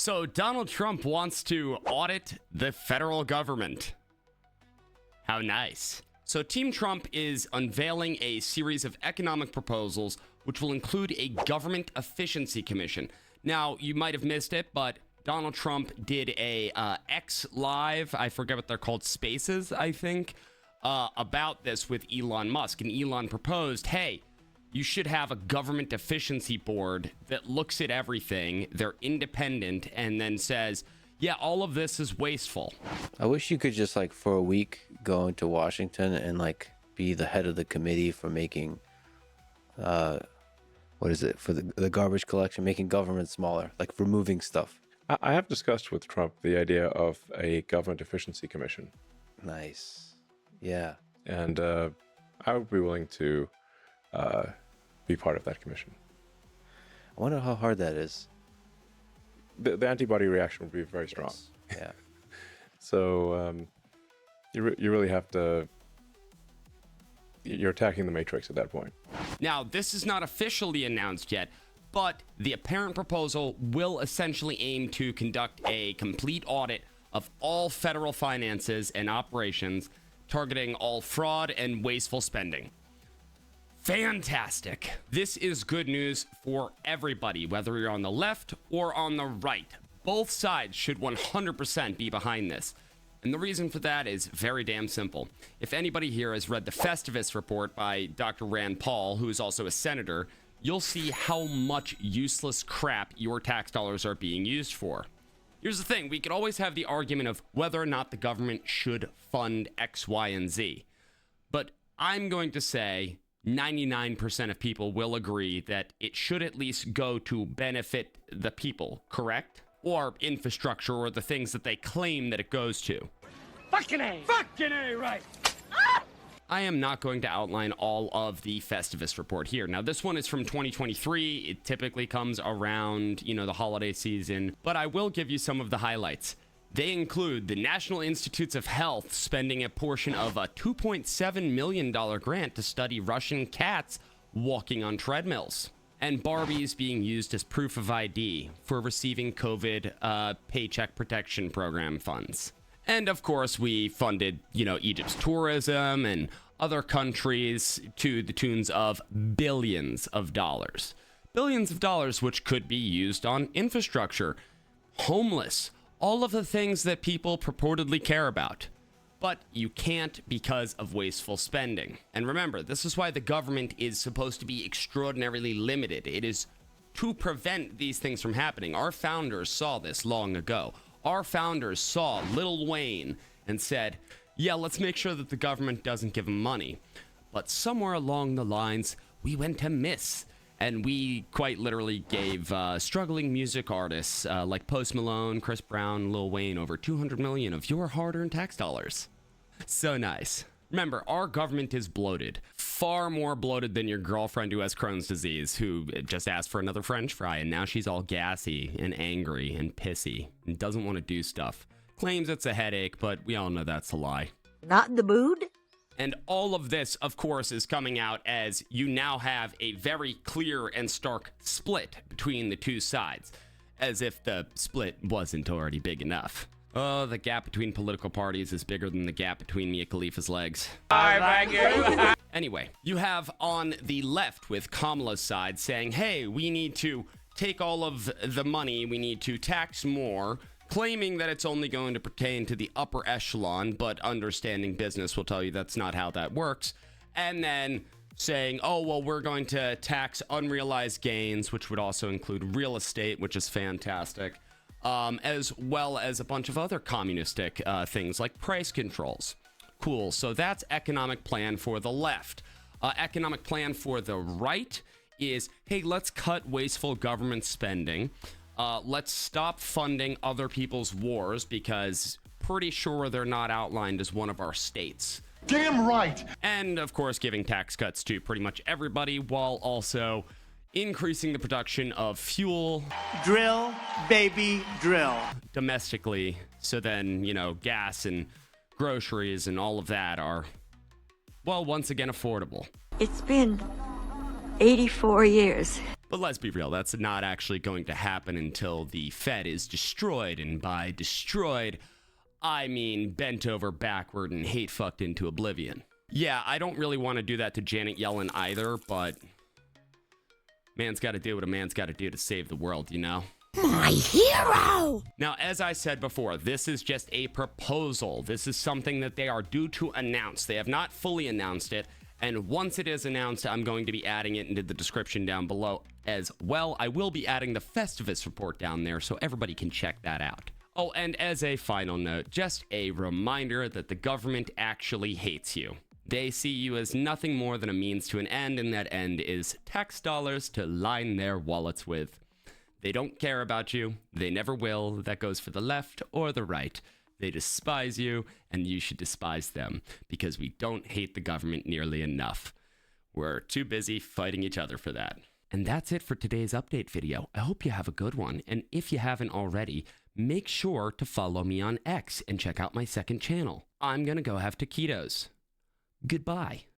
So Donald Trump wants to audit the federal government. How nice. So Team Trump is unveiling a series of economic proposals which will include a government efficiency commission. Now, you might have missed it, but Donald Trump did a X Live, I forget what they're called, Spaces, I think, about this with Elon Musk. And Elon proposed, hey, you should have a government efficiency board that looks at everything, they're independent, and then says, yeah, all of this is wasteful. I wish you could just, like, for a week go into Washington and, like, be the head of the committee for making, what is it, for the garbage collection, making government smaller, like removing stuff. I have discussed with Trump the idea of a government efficiency commission. Nice. Yeah. And I would be willing to be part of that commission. I wonder how hard that is. The antibody reaction would be very strong. Yes. Yeah. So you really have to, you're attacking the matrix at that point. Now, this is not officially announced yet, but the apparent proposal will essentially aim to conduct a complete audit of all federal finances and operations, targeting all fraud and wasteful spending. Fantastic. This is good news for everybody, whether you're on the left or on the right. Both sides should 100% be behind this. And the reason for that is very damn simple. If anybody here has read the Festivus report by Dr. Rand Paul, who is also a senator, you'll see how much useless crap your tax dollars are being used for. Here's the thing, we could always have the argument of whether or not the government should fund X, Y, and Z. But I'm going to say 99% of people will agree that it should at least go to benefit the people, correct? Or infrastructure, or the things that they claim that it goes to. Fucking A! Fucking A, right! I am not going to outline all of the Festivus report here. Now, this one is from 2023. It typically comes around, the holiday season, but I will give you some of the highlights. They include the National Institutes of Health spending a portion of a $2.7 million grant to study Russian cats walking on treadmills, and Barbies being used as proof of ID for receiving COVID Paycheck Protection Program funds. And of course, we funded, Egypt's tourism and other countries to the tunes of billions of dollars. Billions of dollars which could be used on infrastructure, homeless, all of the things that people purportedly care about. But you can't because of wasteful spending. And remember, this is why the government is supposed to be extraordinarily limited. It is to prevent these things from happening. Our founders saw this long ago. Our founders saw Lil Wayne and said, yeah, let's make sure that the government doesn't give them money. But somewhere along the lines, we went amiss. And we quite literally gave struggling music artists like Post Malone, Chris Brown, Lil Wayne over $200 million of your hard-earned tax dollars. So nice. Remember, our government is bloated. Far more bloated than your girlfriend who has Crohn's disease, who just asked for another French fry, and now she's all gassy and angry and pissy and doesn't want to do stuff. Claims it's a headache, but we all know that's a lie. Not in the mood? And all of this, of course, is coming out as you now have a very clear and stark split between the two sides, as if the split wasn't already big enough. Oh, the gap between political parties is bigger than the gap between Mia Khalifa's legs. Thank you. Anyway, you have on the left with Kamala's side saying, hey, we need to take all of the money, we need to tax more, claiming that it's only going to pertain to the upper echelon, but understanding business will tell you that's not how that works. And then saying, oh, well, we're going to tax unrealized gains, which would also include real estate, which is fantastic, as well as a bunch of other communistic things like price controls. Cool. So that's economic plan for the left. Economic plan for the right is, hey, let's cut wasteful government spending. Let's stop funding other people's wars because pretty sure they're not outlined as one of our states. Damn right. And of course, giving tax cuts to pretty much everybody while also increasing the production of fuel. Drill, baby, drill. Domestically. So then, gas and groceries and all of that are, well, once again, affordable. It's been 84 years. But let's be real, that's not actually going to happen until the Fed is destroyed. And by destroyed, I mean bent over backward and hate fucked into oblivion. Yeah, I don't really want to do that to Janet Yellen either, but man's got to do what a man's got to do to save the world, you know? My hero! Now, as I said before, this is just a proposal. This is something that they are due to announce. They have not fully announced it. And once it is announced, I'm going to be adding it into the description down below as well. I will be adding the Festivus report down there so everybody can check that out. Oh, and as a final note, just a reminder that the government actually hates you. They see you as nothing more than a means to an end, and that end is tax dollars to line their wallets with. They don't care about you. They never will. That goes for the left or the right. They despise you, and you should despise them, because we don't hate the government nearly enough. We're too busy fighting each other for that. And that's it for today's update video. I hope you have a good one, and if you haven't already, make sure to follow me on X and check out my second channel. I'm gonna go have taquitos. Goodbye.